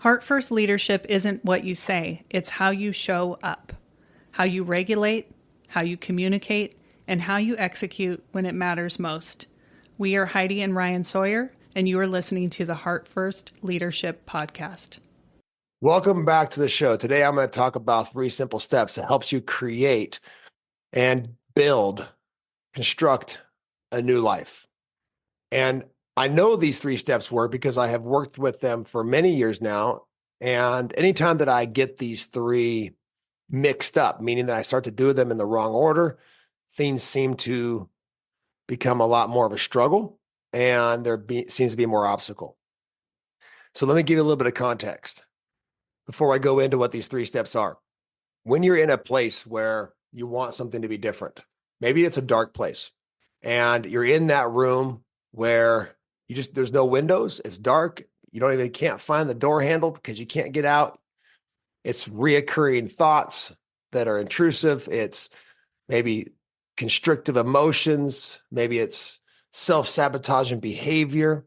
Heart first leadership isn't what you say, it's how you show up, how you regulate, how you communicate, and how you execute when it matters most. We are Heidi and Ryan Sawyer, and you are listening to the Heart First Leadership Podcast. Welcome back to the show. Today, I'm going to talk about 3 simple steps that helps you create and construct a new life. And I know these 3 steps work because I have worked with them for many years now. And anytime that I get these 3 mixed up, meaning that I start to do them in the wrong order, things seem to become a lot more of a struggle and seems to be more obstacle. So let me give you a little bit of context before I go into what these 3 steps are. When you're in a place where you want something to be different, maybe it's a dark place and you're in that room where there's no windows, it's dark, you can't find the door handle because you can't get out. It's reoccurring thoughts that are intrusive. It's maybe constrictive emotions. Maybe it's self-sabotaging behavior.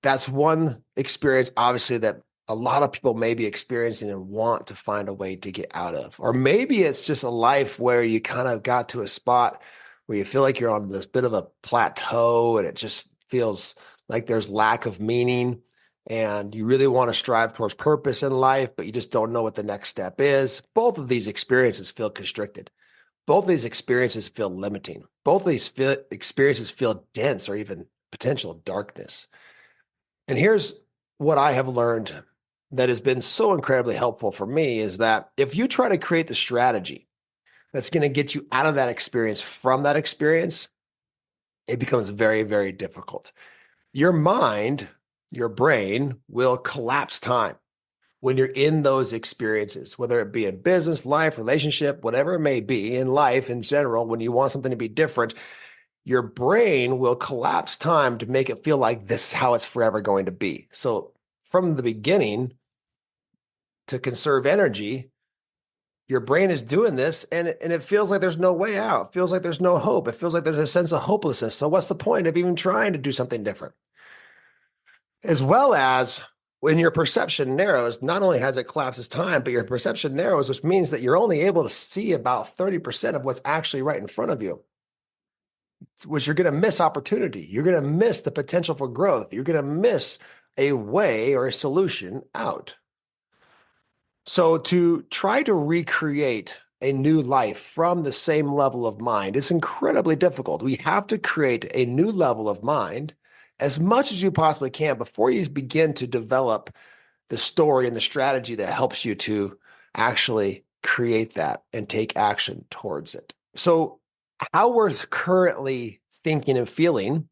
That's one experience, obviously, that a lot of people may be experiencing and want to find a way to get out of. Or maybe it's just a life where you kind of got to a spot where you feel like you're on this bit of a plateau and it just feels like there's lack of meaning and you really want to strive towards purpose in life, but you just don't know what the next step is. Both of these experiences feel constricted. Both of these experiences feel limiting. Both of these experiences feel dense or even potential darkness. And here's what I have learned that has been so incredibly helpful for me is that if you try to create the strategy that's going to get you out of that experience from that experience, it becomes very, very difficult. Your mind, your brain will collapse time when you're in those experiences, whether it be in business, life, relationship, whatever it may be, in life in general. When you want something to be different, your brain will collapse time to make it feel like this is how it's forever going to be. So from the beginning, to conserve energy, your brain is doing this and it feels like there's no way out. It feels like there's no hope. It feels like there's a sense of hopelessness. So what's the point of even trying to do something different? As well as when your perception narrows, not only has it collapses time, but your perception narrows, which means that you're only able to see about 30% of what's actually right in front of you, which you're going to miss opportunity. You're going to miss the potential for growth. You're going to miss a way or a solution out. So to try to recreate a new life from the same level of mind is incredibly difficult. We have to create a new level of mind as much as you possibly can before you begin to develop the story and the strategy that helps you to actually create that and take action towards it. So how we're currently thinking and feeling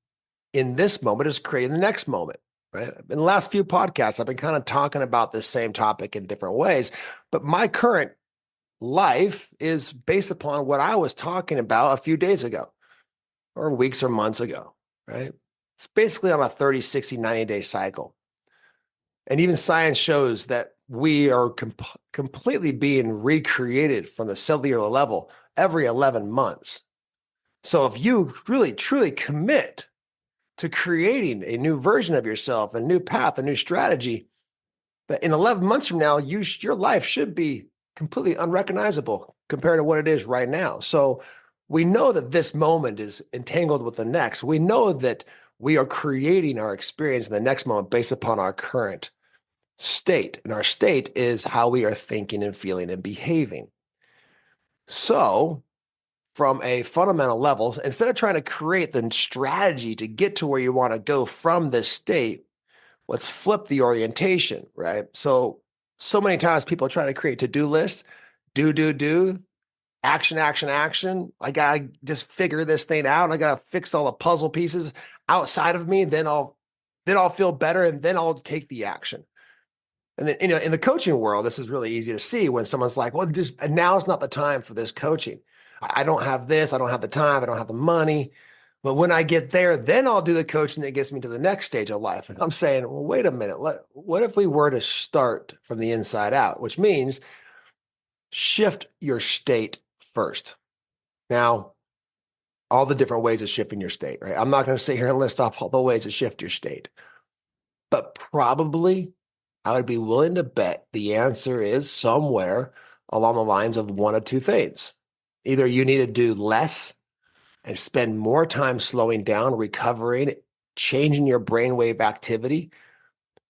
in this moment is creating the next moment. Right? In the last few podcasts, I've been kind of talking about this same topic in different ways, but my current life is based upon what I was talking about a few days ago or weeks or months ago, right? It's basically on a 30, 60, 90-day cycle. And even science shows that we are completely being recreated from the cellular level every 11 months. So if you really, truly commit to creating a new version of yourself, a new path, a new strategy, that in 11 months from now, your life should be completely unrecognizable compared to what it is right now. So we know that this moment is entangled with the next. We know that we are creating our experience in the next moment based upon our current state. And our state is how we are thinking and feeling and behaving. So from a fundamental level, instead of trying to create the strategy to get to where you want to go from this state, let's flip the orientation, right? So many times people try to create to-do lists, do, action, action, action. I got to just figure this thing out. I got to fix all the puzzle pieces outside of me. Then I'll feel better and then I'll take the action. And then, in the coaching world, this is really easy to see when someone's like, well, now is not the time for this coaching. I don't have this. I don't have the time. I don't have the money. But when I get there, then I'll do the coaching that gets me to the next stage of life. And I'm saying, well, wait a minute. What if we were to start from the inside out, which means shift your state first. Now, all the different ways of shifting your state, right? I'm not going to sit here and list off all the ways to shift your state, but probably I would be willing to bet the answer is somewhere along the lines of one of two things. Either you need to do less and spend more time slowing down, recovering, changing your brainwave activity.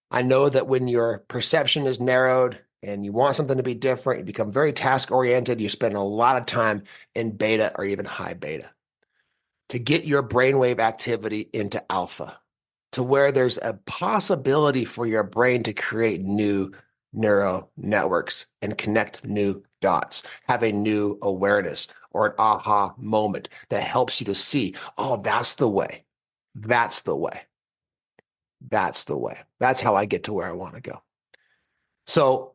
I know that when your perception is narrowed and you want something to be different, you become very task oriented. You spend a lot of time in beta or even high beta to get your brainwave activity into alpha, to where there's a possibility for your brain to create new neural networks and connect new dots, have a new awareness or an aha moment that helps you to see, oh, that's the way. That's the way. That's the way. That's how I get to where I want to go. So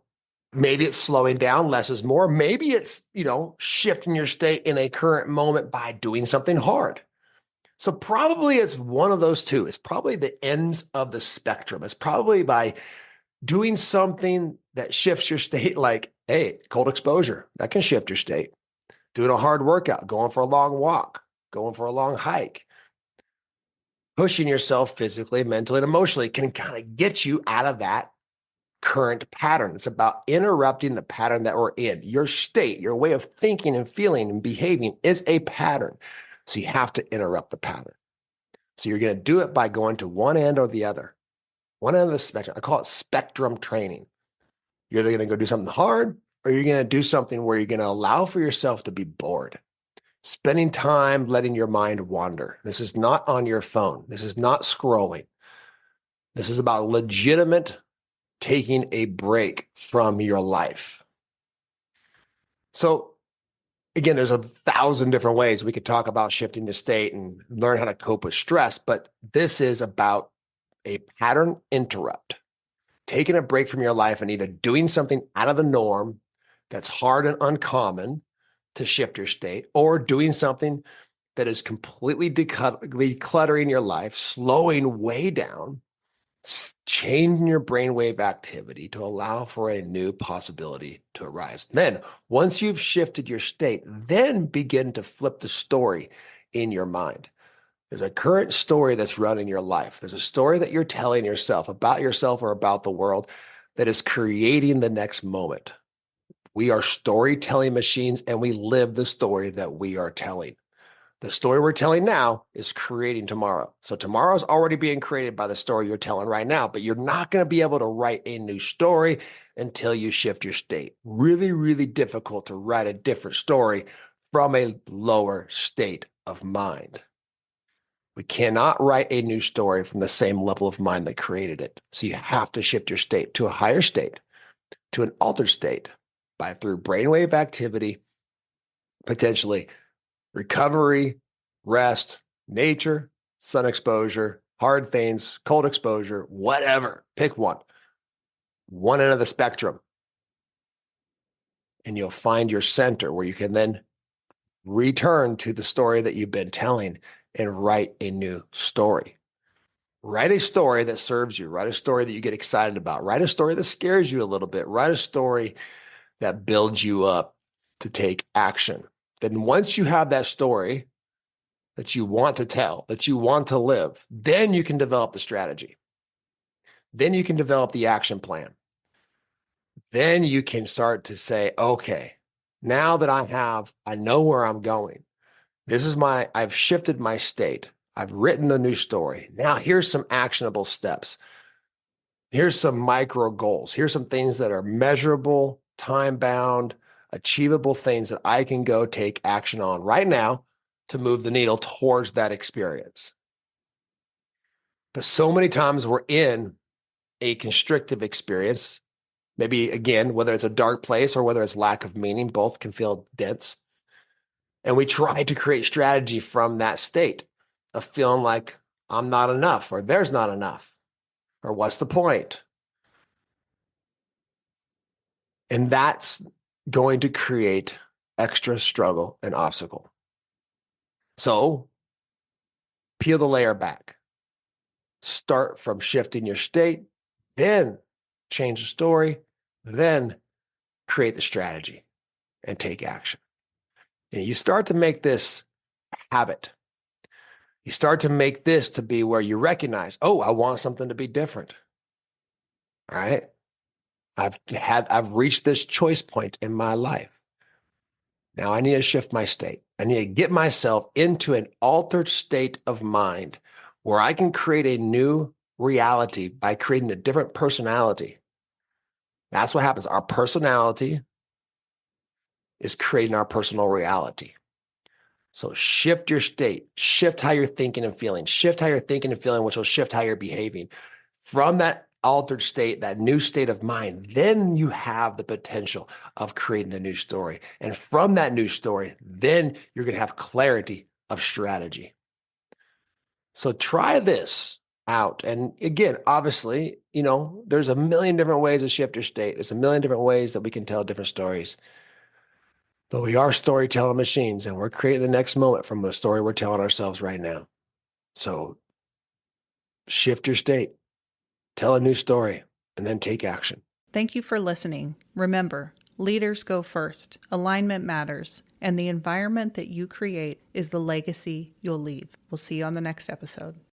maybe it's slowing down, less is more. Maybe it's, shifting your state in a current moment by doing something hard. So probably it's one of those two. It's probably the ends of the spectrum. It's probably by doing something that shifts your state, like, hey, cold exposure, that can shift your state. Doing a hard workout, going for a long walk, going for a long hike, pushing yourself physically, mentally, and emotionally can kind of get you out of that current pattern. It's about interrupting the pattern that we're in. Your state, your way of thinking and feeling and behaving is a pattern. So you have to interrupt the pattern. So you're going to do it by going to one end or the other. One end of the spectrum. I call it spectrum training. You're either going to go do something hard or you're going to do something where you're going to allow for yourself to be bored. Spending time letting your mind wander. This is not on your phone. This is not scrolling. This is about legitimate taking a break from your life. So again, there's 1,000 different ways we could talk about shifting the state and learn how to cope with stress, but this is about a pattern interrupt, taking a break from your life and either doing something out of the norm that's hard and uncommon to shift your state, or doing something that is completely decluttering your life, slowing way down, changing your brainwave activity to allow for a new possibility to arise. Then, once you've shifted your state, then begin to flip the story in your mind. There's a current story that's running your life. There's a story that you're telling yourself or about the world that is creating the next moment. We are storytelling machines and we live the story that we are telling. The story we're telling now is creating tomorrow. So tomorrow is already being created by the story you're telling right now, but you're not going to be able to write a new story until you shift your state. Really, really difficult to write a different story from a lower state of mind. We cannot write a new story from the same level of mind that created it. So you have to shift your state to a higher state, to an altered state through brainwave activity, potentially recovery, rest, nature, sun exposure, hard things, cold exposure, whatever. Pick one end of the spectrum. And you'll find your center where you can then return to the story that you've been telling and write a new story. Write a story that serves you. Write a story that you get excited about. Write a story that scares you a little bit. Write a story that builds you up to take action. Then once you have that story that you want to tell, that you want to live, then you can develop the strategy. Then you can develop the action plan. Then you can start to say, okay, now that I know where I'm going. I've shifted my state. I've written the new story. Now here's some actionable steps. Here's some micro goals. Here's some things that are measurable, time-bound, achievable things that I can go take action on right now to move the needle towards that experience. But so many times we're in a constrictive experience, maybe again, whether it's a dark place or whether it's lack of meaning, both can feel dense. And we try to create strategy from that state of feeling like I'm not enough, or there's not enough, or what's the point? And that's going to create extra struggle and obstacle. So peel the layer back. Start from shifting your state, then change the story, then create the strategy and take action. And you start to make this a habit. You start to make this to be where you recognize, oh, I want something to be different. All right. I've reached this choice point in my life. Now I need to shift my state. I need to get myself into an altered state of mind where I can create a new reality by creating a different personality. That's what happens. Our personality is creating our personal reality. So shift your state, shift how you're thinking and feeling, shift how you're thinking and feeling, which will shift how you're behaving. From that altered state, that new state of mind, then you have the potential of creating a new story. And from that new story, then you're going to have clarity of strategy. So try this out. And again, obviously, there's a million different ways to shift your state. There's a million different ways that we can tell different stories. But we are storytelling machines, and we're creating the next moment from the story we're telling ourselves right now. So shift your state, tell a new story, and then take action. Thank you for listening. Remember, leaders go first, alignment matters, and the environment that you create is the legacy you'll leave. We'll see you on the next episode.